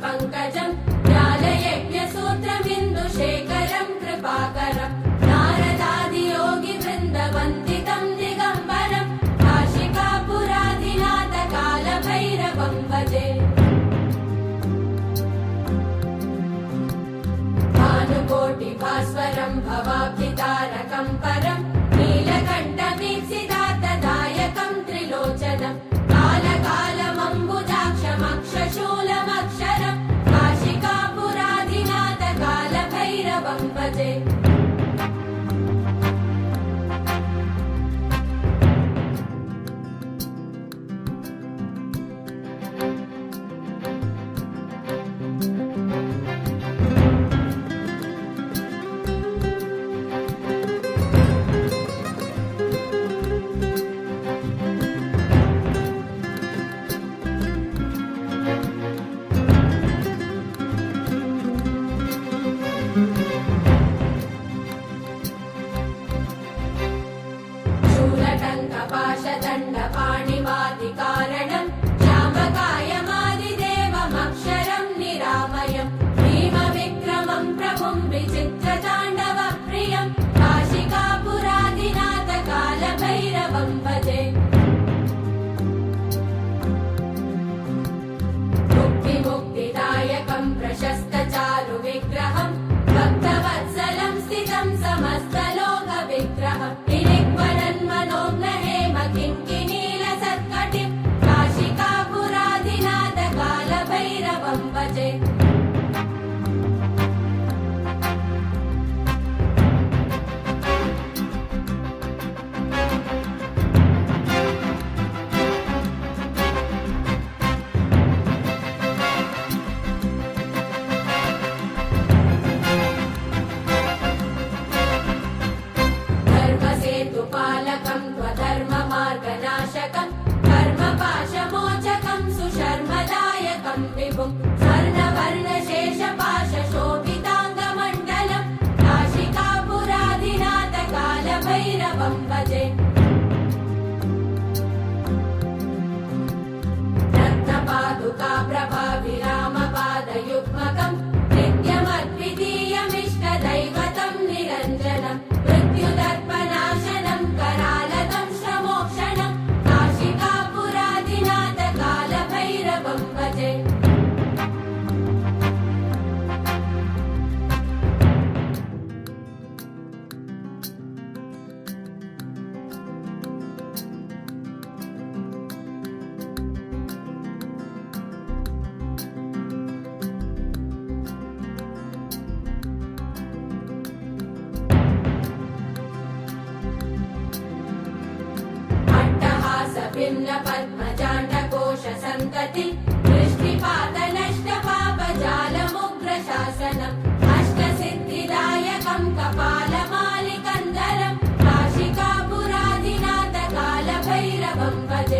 पङ्कजं ज्ञानयज्ञसूत्रमिन्दुशेखरं कृपाकरं नारदादियोगिवृन्दवन्दितं दिगम्बरं काशिकापुराधिनाथकालभैरवं भजे। भानुकोटिभास्वरं भवाब्धितारकं परं नीलकण्ठमीप्सितार्थदायकं त्रिलोचनं कालकालमम्बुजाक्षमक्षशूलमक्षरं काशिकापुराधिनाथकालभैरवं भजे। शूलटङ्कपाशदण्डपाणिमादिकारणं श्यामकायमादिदेवमक्षरं निरामयं भीमविक्रमं प्रभुं विचित्रताण्डवप्रियं काशिकापुराधिनाथकालभैरवं भजे। मुक्तिमुक्तिदायकं प्रशस्तचारुविग्रहं भक्तवत्सलं स्थितं समस्तलोकविग्रहं किङ्किणीलसत्कटिं काशिकापुराधिनाथकालभैरवं भजे। धर्मसेतुपालकं त्वधर्ममार्गनाशकं कर्मपाशमोचकं सुशर्मदायकं विभुं स्वर्णवर्णशेषपाशशोभिताङ्गमण्डलं काशिकापुराधिनाथकालभैरवं भजे। रत्नपादुकाप्रभाविरामपादयुग्मकं नित्यमद्वितीयमिष्टदैवतं निरञ्जनं मृत्युदर्पनाशनं करालतं श्रमोक्षणं काशिकापुराधिनाथकालभैरवं भजे। भिन्न पद्मजाण्डकोशसन्तति दृष्टिपातनष्टपापजालमुग्रशासनम् अष्टसिद्धिदायकं कपालमालिकन्दरं काशिकापुराधिनाथकालभैरवं भजे।